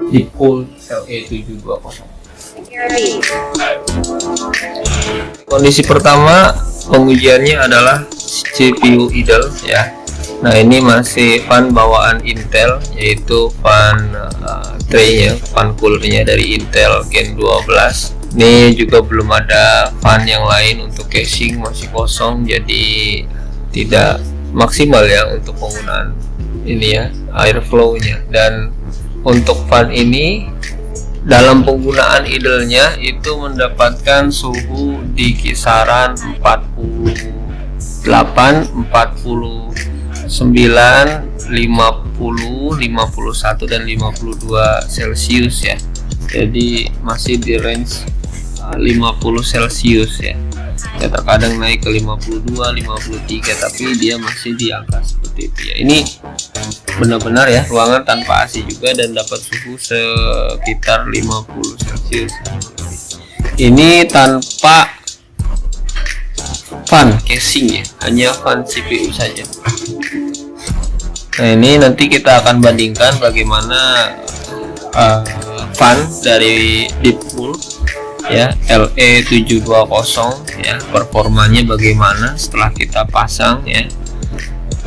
Deepcool LE720. Kondisi pertama pengujiannya adalah CPU idle ya. Nah, ini masih fan bawaan Intel, yaitu fan tray ya, fan coolernya dari Intel Gen 12. Ini juga belum ada fan yang lain untuk casing, masih kosong, jadi tidak maksimal ya untuk penggunaan ini ya, airflow-nya. Dan untuk fan ini dalam penggunaan idle-nya itu mendapatkan suhu di kisaran 48, 49, 50, 51 dan 52 Celcius ya. Jadi masih di range 50 Celcius ya. Ya terkadang naik ke 52, 53, tapi dia masih di angka seperti itu ya. Ini benar-benar ya ruangan tanpa AC juga dan dapat suhu sekitar 50 Celcius. Ini tanpa fan casing ya, hanya fan CPU saja. Nah, ini nanti kita akan bandingkan bagaimana fan dari Deepcool ya, LE720 ya, performanya bagaimana setelah kita pasang ya,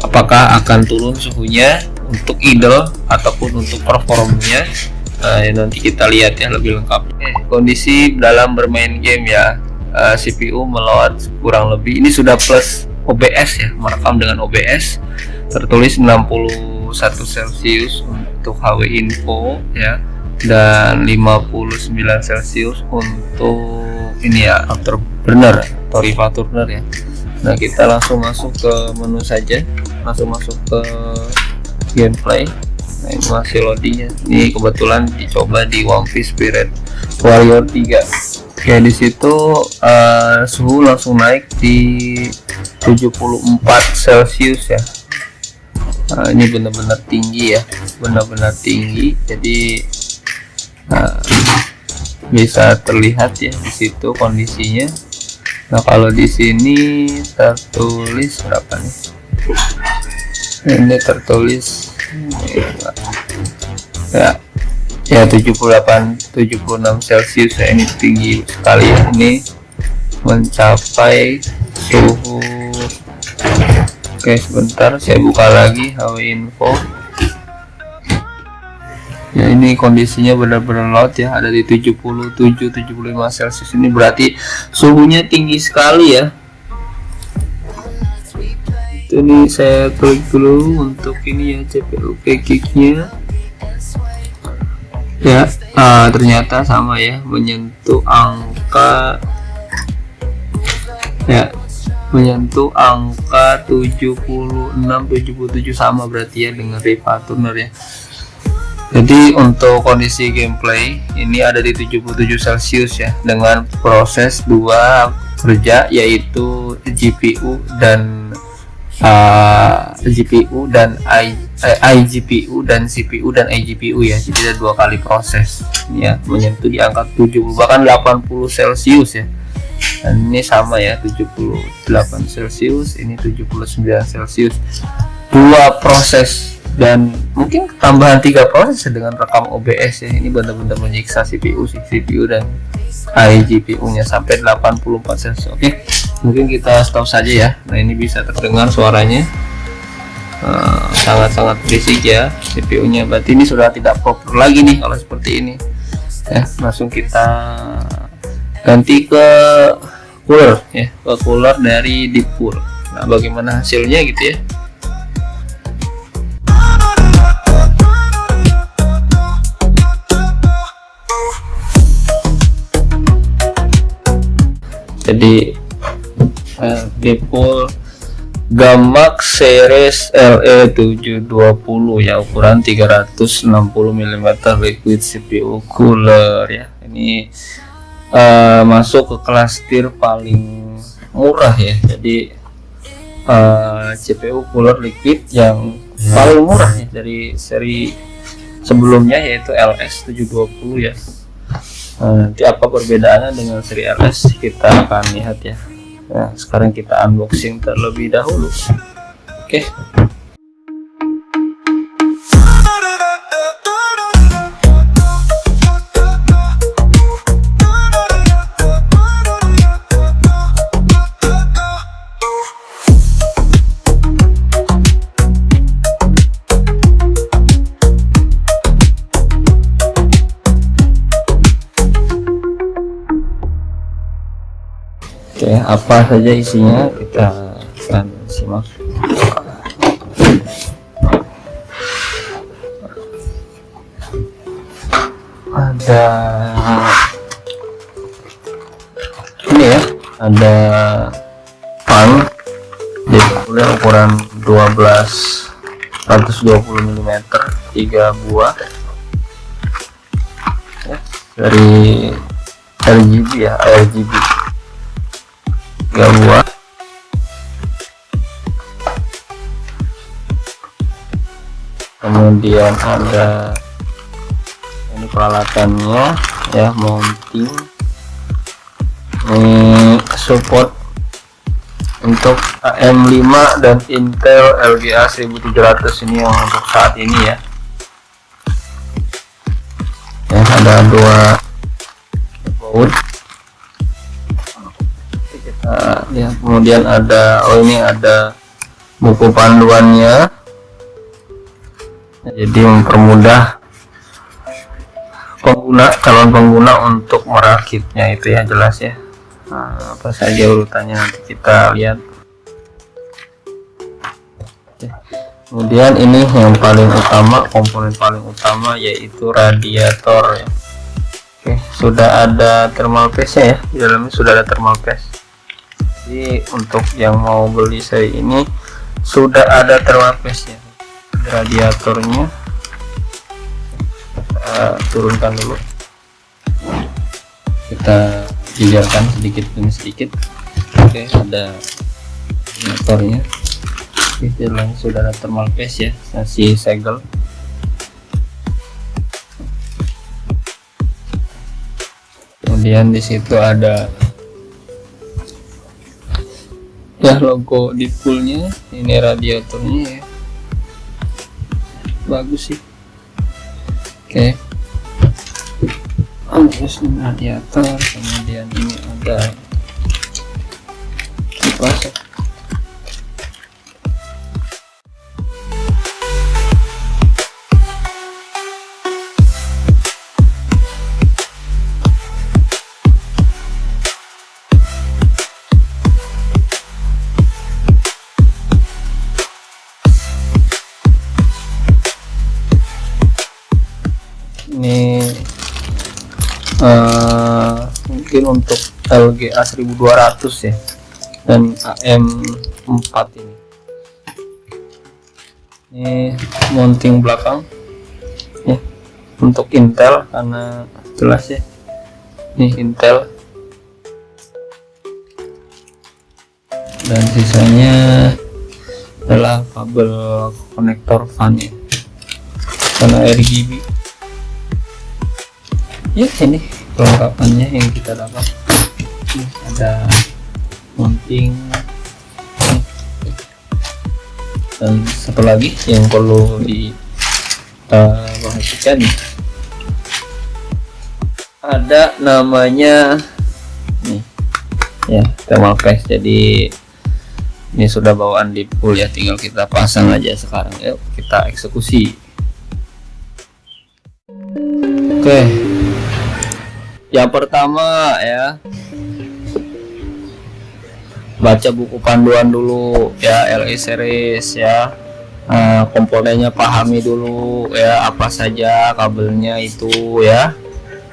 apakah akan turun suhunya untuk idle ataupun untuk performanya. Nanti kita lihat ya lebih lengkap. Kondisi dalam bermain game ya, CPU melewat kurang lebih, ini sudah plus OBS ya, merekam dengan OBS, tertulis 61 Celcius untuk HW info ya, dan 59 Celcius untuk ini ya, afterburner atau Rivaturner ya. Nah, kita langsung masuk ke menu saja, langsung masuk ke gameplay. Nah, ini masih loadingnya. Ini kebetulan dicoba di One Piece Pirate Warrior 3. Oke, di situ suhu langsung naik di 74 Celcius ya. Ini benar-benar tinggi ya, benar-benar tinggi. Jadi bisa terlihat ya di situ kondisinya. Nah, kalau di sini tertulis berapa nih? Ini tertulis ya 78 76 Celcius ya. Ini tinggi sekali ya. Ini mencapai suhu. Oke, sebentar saya buka lagi HW info ya. Ini kondisinya benar-benar loud ya, ada di 77-75 Celcius. Ini berarti suhunya tinggi sekali ya. Ini saya klik dulu untuk ini ya, CPU kicknya ya. Ternyata sama ya, menyentuh angka ya, menyentuh angka 76-77 sama berarti ya dengan Rivaturner ya. Jadi untuk kondisi gameplay ini ada di 77 Celcius ya, dengan proses 2 kerja, yaitu GPU dan iGPU dan CPU dan iGPU ya. Jadi ada 2 kali proses ya, menyentuh di angka 70 bahkan 80 Celcius ya. Dan ini sama ya, 78 Celcius, ini 79 Celcius. 2 proses dan mungkin tambahan 3 proses dengan rekam OBS ya. Ini benar-benar menyiksa CPU dan iGPU nya sampai 84 Celsius. Oke, mungkin kita stop saja ya. Nah, ini bisa terdengar suaranya sangat-sangat berisik ya CPU nya. Berarti ini sudah tidak proper lagi nih kalau seperti ini ya. Langsung kita ganti ke cooler ya, ke cooler dari Deepcool. Nah, bagaimana hasilnya gitu ya. Jadi Deepcool Gamax Series LE720 ya, ukuran 360 mm liquid CPU cooler ya. Ini masuk ke kelas tier paling murah ya. Jadi CPU cooler liquid yang paling murah ya dari seri sebelumnya, yaitu LS720 ya. Nanti apa perbedaannya dengan seri LS kita akan lihat ya. Nah, sekarang kita unboxing terlebih dahulu. Oke. Oke, apa saja isinya kita akan simak. Ada ini ya, ada fan Deadpool ukuran 120 mm 3 buah ya, dari RGB ya, RGB 3 buah. Kemudian ada ini peralatannya ya, mounting, ini support untuk AM5 dan Intel LGA 1700 ini yang untuk saat ini ya. Ya, ada 2 baut. Kita lihat, kemudian ada ini ada buku panduannya, jadi mempermudah calon pengguna untuk merakitnya itu ya, jelas ya. Nah, apa saja urutannya nanti kita lihat. Oke. Kemudian ini yang paling utama, komponen paling utama, yaitu radiator ya. Oke, sudah ada thermal paste ya, di dalamnya sudah ada thermal paste. Jadi untuk yang mau beli seri ini sudah ada thermal paste ya. Radiatornya kita turunkan dulu, kita jejarkan sedikit demi sedikit. Oke, ada radiatornya. Di dalam sudah ada thermal paste ya, masih segel. Kemudian di situ ada ya logo Deadpoolnya, ini radiatornya ya, bagus sih. Oke, terus radiator, kemudian ini ada kipas. Ini mungkin untuk LGA 1200 ya, dan AM4 ini. Ini mounting belakang ya, untuk Intel, karena jelas ya, ini Intel. Dan sisanya adalah kabel konektor fan ya, karena RGB. Ya, ini perlengkapannya yang kita dapat. Ini ada mounting dan satu lagi yang perlu diperhatikan, ada namanya nih ya, thermal paste. Jadi ini sudah bawaan Deadpool ya, tinggal kita pasang aja sekarang. Yuk kita eksekusi. Oke, yang pertama ya, baca buku panduan dulu ya, LE series ya. Komponennya pahami dulu ya, apa saja kabelnya itu ya.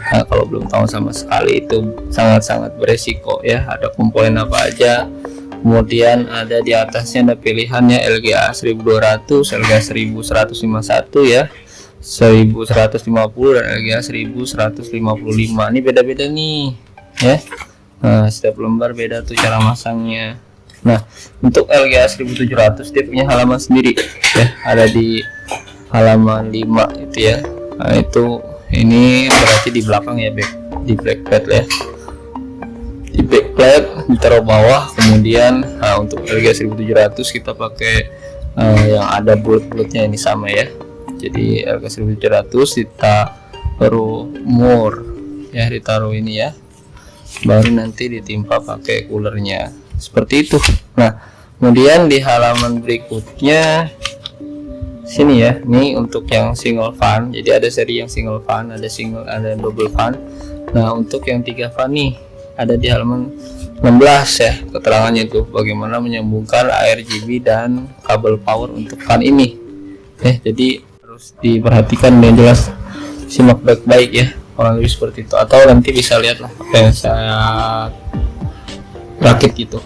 Kalau belum tahu sama sekali itu sangat-sangat beresiko ya. Ada komponen apa aja. Kemudian ada di atasnya ada pilihannya LGA 1200, LGA 1151 ya, 1150 dan LGA 1155. Ini beda-beda nih ya. Nah, setiap lembar beda tuh cara masangnya. Nah, untuk LGA 1700 dia punya halaman sendiri ya, ada di halaman 5 itu ya. Nah itu, ini berarti di belakang ya, di backplate ya, di backplate ditaruh bawah. Kemudian untuk LG 1700 kita pakai yang ada bulat-bulatnya ini sama ya. Jadi LG 1700 kita taruh mur ya, ditaruh ini ya, baru nanti ditimpa pakai coolernya seperti itu. Nah kemudian di halaman berikutnya sini ya, ini untuk yang single fan. Jadi ada seri yang single fan, ada double fan. Nah untuk yang 3 fan nih ada di halaman 16 ya, keterangannya itu bagaimana menyambungkan ARGB dan kabel power untuk fan ini. Jadi harus diperhatikan dan jelas, simak baik-baik ya, kurang lebih seperti itu. Atau nanti bisa lihat lah apa yang saya rakit gitu.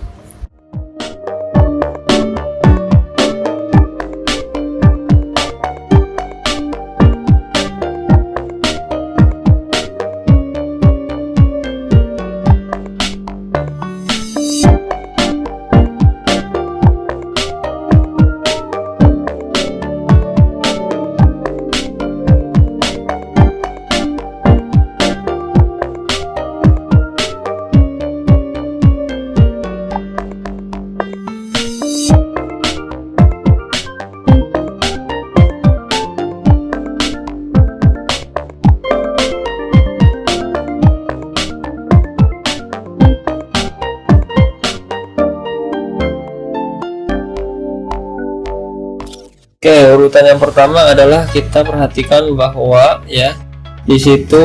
Oke, urutan yang pertama adalah kita perhatikan bahwa ya, di situ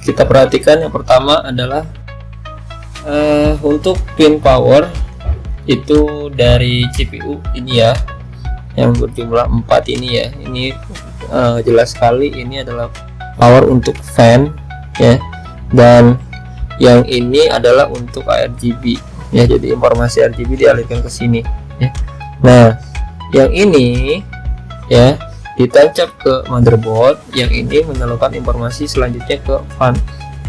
kita perhatikan yang pertama adalah untuk pin power itu dari CPU ini ya, yang berjumlah 4 ini ya. Ini jelas sekali ini adalah power untuk fan ya, dan yang ini adalah untuk RGB ya. Jadi informasi RGB dialihkan ke sini ya. Nah yang ini ya ditancap ke motherboard, yang ini menyalurkan informasi selanjutnya ke fan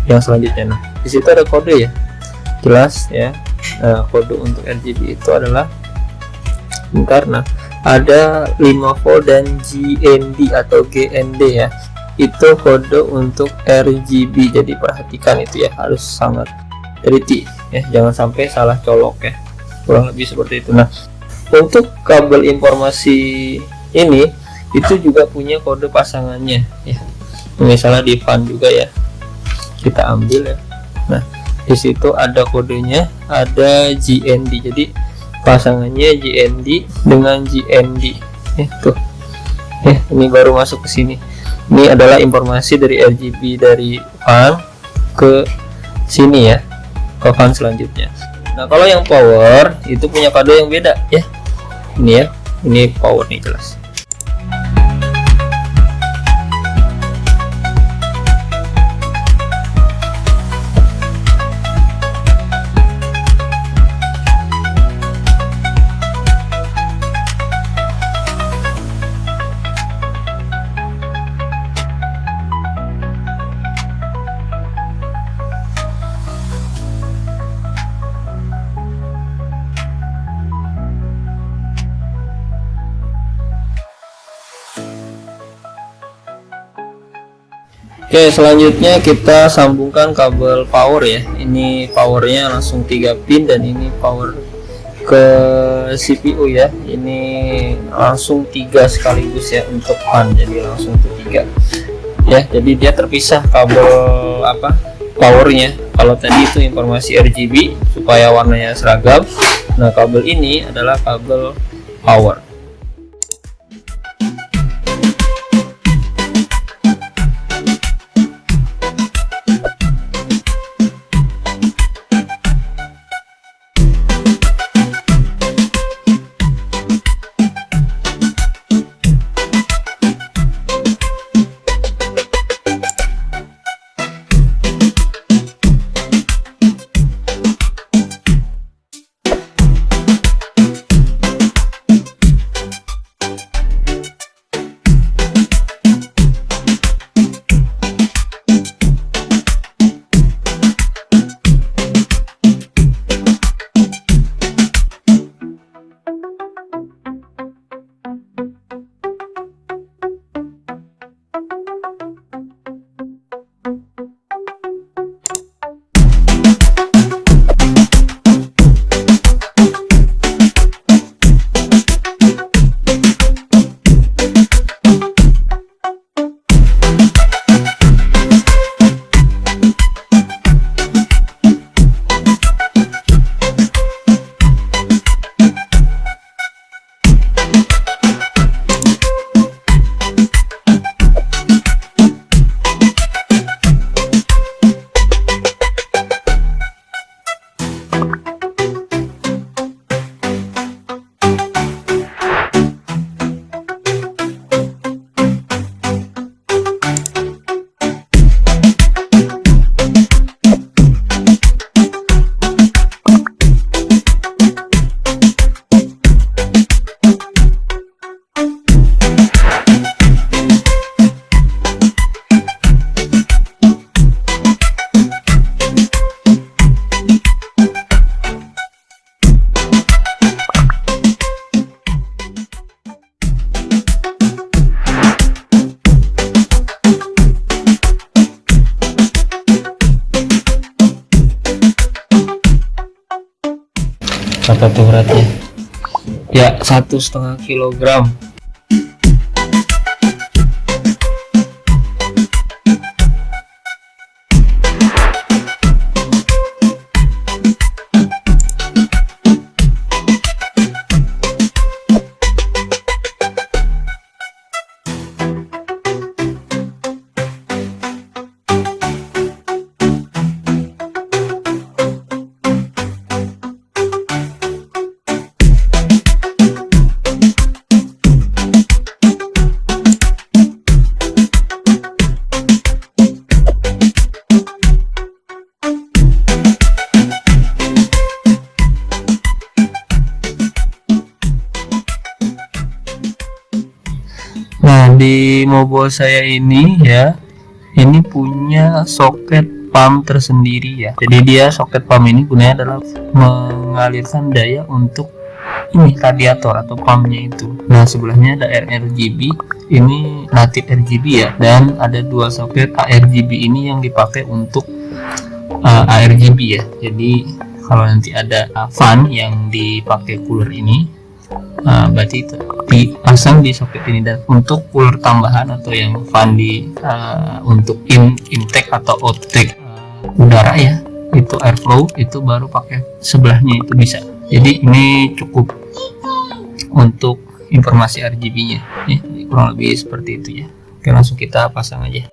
yang selanjutnya. Nah di situ ada kode ya, jelas ya. Nah, kode untuk RGB itu adalah karena ada 5 volt dan GND atau GND ya, itu kode untuk RGB. Jadi perhatikan itu ya, harus sangat teliti ya, jangan sampai salah colok ya, kurang lebih seperti itu. Nah untuk kabel informasi ini itu juga punya kode pasangannya ya, misalnya di fan juga ya, kita ambil ya. Nah di situ ada kodenya, ada GND, jadi pasangannya GND dengan GND tuh ini baru masuk ke sini. Ini adalah informasi dari RGB dari fan ke sini ya, ke fan selanjutnya. Nah kalau yang power itu punya kode yang beda ya, ini ya, ini power nih jelas. Oke, selanjutnya kita sambungkan kabel power ya. Ini powernya langsung 3 pin, dan ini power ke CPU ya. Ini langsung 3 sekaligus ya untuk fan, jadi langsung ke 3 ya. Jadi dia terpisah kabel powernya. Kalau tadi itu informasi RGB supaya warnanya seragam. Nah kabel ini adalah kabel power. berapa tuh beratnya? Ya 1,5 kilogram. Nah, di mobile saya ini ya, ini punya soket pump tersendiri ya. Jadi dia soket pump ini gunanya adalah mengalirkan daya untuk ini radiator atau pumpnya itu. Nah, sebelahnya ada RGB, ini native RGB ya, dan ada dua soket ARGB ini yang dipakai untuk ARGB ya. Jadi kalau nanti ada fan yang dipakai cooler ini, berarti itu dipasang di soket ini. Dan untuk cooler tambahan atau yang fan di untuk intake atau outtake udara ya, itu airflow, itu baru pakai sebelahnya itu bisa. Jadi ini cukup untuk informasi RGB-nya ya, kurang lebih seperti itu ya. Oke, langsung kita pasang aja.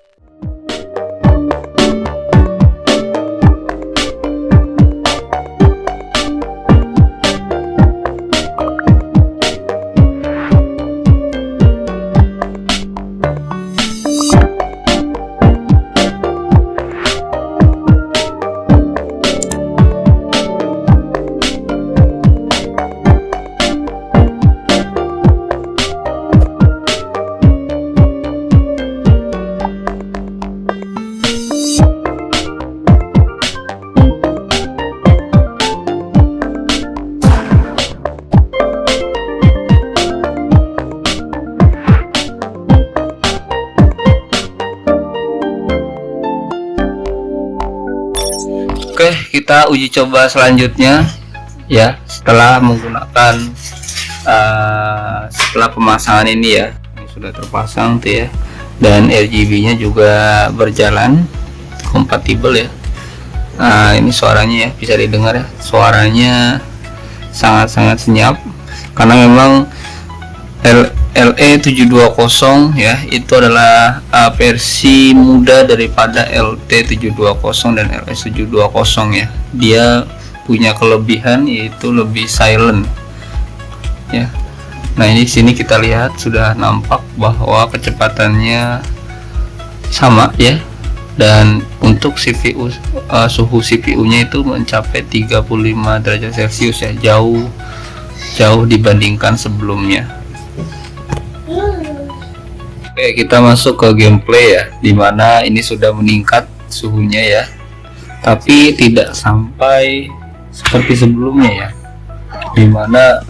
Oke, kita uji coba selanjutnya ya, setelah menggunakan setelah pemasangan ini ya, ini sudah terpasang tuh ya, dan RGB-nya juga berjalan kompatibel ya. Nah, ini suaranya ya, bisa didengar ya, suaranya sangat-sangat senyap karena memang LE720 ya, itu adalah versi muda daripada LT720 dan LS720 ya. Dia punya kelebihan yaitu lebih silent ya. Nah, ini sini kita lihat sudah nampak bahwa kecepatannya sama ya, dan untuk CPU suhu CPU-nya itu mencapai 35 derajat Celcius ya, jauh dibandingkan sebelumnya. Oke, kita masuk ke gameplay ya, dimana ini sudah meningkat suhunya ya, tapi tidak sampai seperti sebelumnya ya, dimana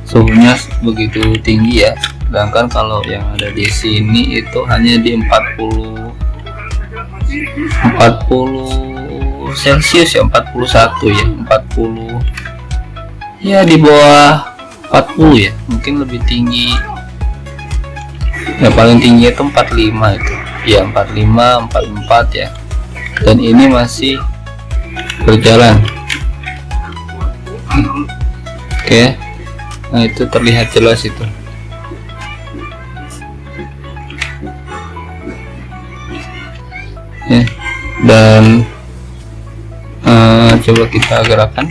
suhunya begitu tinggi ya. Sedangkan kalau yang ada di sini itu hanya di 40 Celcius ya, 41 ya, 40 ya, di bawah 40 ya, mungkin lebih tinggi ya, paling tinggi itu 45 itu ya, 45 44 ya, dan ini masih berjalan. Oke, nah itu terlihat jelas itu. Ya, dan coba kita gerakkan.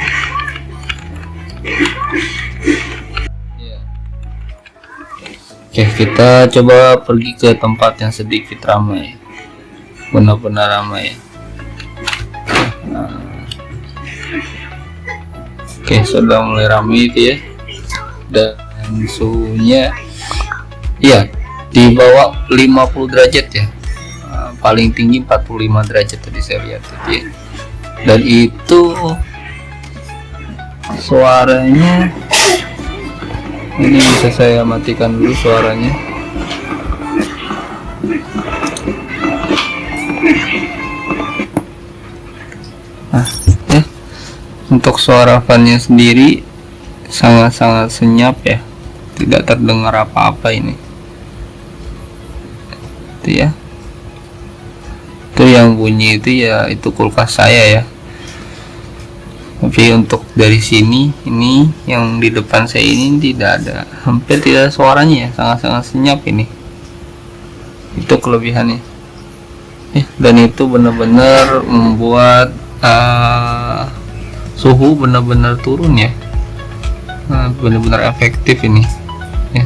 Oke, kita coba pergi ke tempat yang sedikit ramai, benar-benar ramai. Oke, sudah mulai ramai itu ya, dan suhunya ya di bawah 50 derajat ya, paling tinggi 45 derajat tadi saya lihat itu ya. Dan itu suaranya, ini bisa saya matikan dulu suaranya. Nah ya, Untuk suara fannya sendiri sangat-sangat senyap ya, tidak terdengar apa-apa ini. Itu ya, itu yang bunyi itu ya, itu kulkas saya ya. Tapi untuk dari sini, ini yang di depan saya ini tidak ada, hampir tidak ada suaranya ya, sangat-sangat senyap ini. Itu kelebihannya. Dan itu benar-benar membuat suhu benar-benar turun ya. Benar-benar efektif ini ya.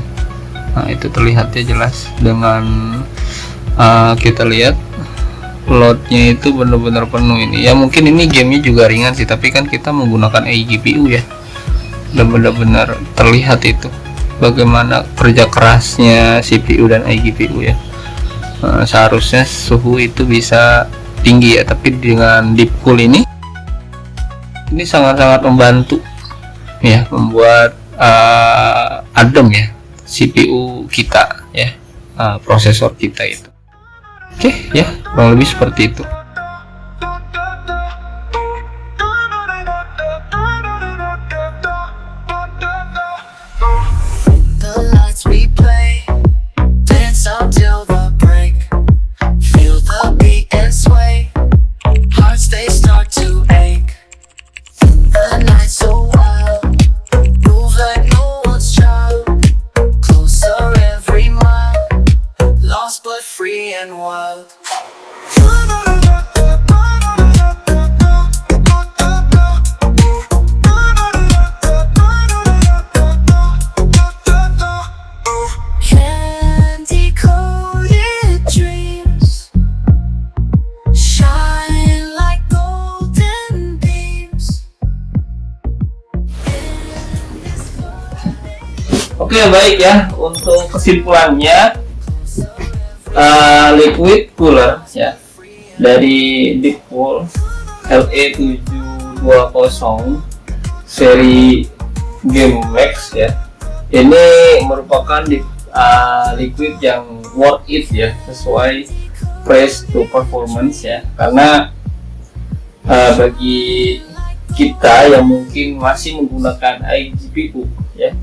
Nah, itu terlihat ya jelas dengan kita lihat loadnya itu benar-benar penuh ini ya. Mungkin ini gamenya juga ringan sih, tapi kan kita menggunakan eGPU ya, dan benar-benar terlihat itu bagaimana kerja kerasnya CPU dan eGPU ya. Seharusnya suhu itu bisa tinggi ya, tapi dengan deep cool ini sangat-sangat membantu ya, membuat adem ya CPU kita ya, prosesor kita itu. Oke ya, kurang lebih seperti itu. Oke, baik ya, untuk kesimpulannya liquid cooler ya dari Deepcool LE720 seri GameMax ya, ini merupakan liquid yang worth it ya, sesuai price to performance ya, karena bagi kita yang mungkin masih menggunakan iGPU ya,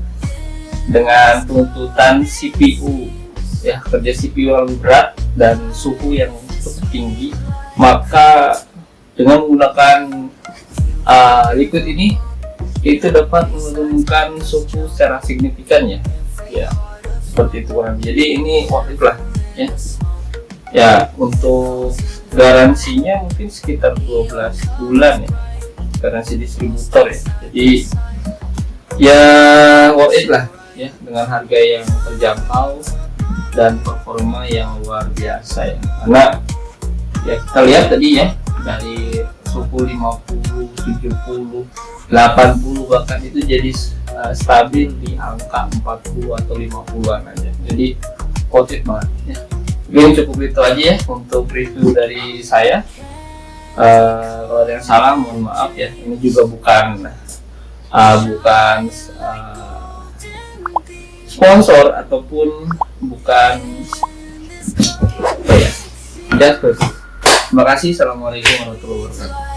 dengan tuntutan CPU ya, kerja CPU yang berat dan suhu yang cukup tinggi, maka dengan menggunakan liquid ini itu dapat menurunkan suhu secara signifikan ya, seperti itu kan. Jadi ini worth it lah ya. Ya, untuk garansinya mungkin sekitar 12 bulan ya, garansi distributor ya. Jadi ya worth it lah ya, dengan harga yang terjangkau dan performa yang luar biasa ya. Karena ya kita lihat tadi ya, dari suhu 50, 70, 80 bahkan itu jadi stabil di angka 40 atau 50-an aja. Jadi worth it banget ya. Mungkin cukup itu aja ya untuk review dari saya. Kalau ada yang salah mohon maaf ya. Ini juga bukan sponsor ataupun bukan ya. Terima kasih. Assalamualaikum warahmatullahi wabarakatuh.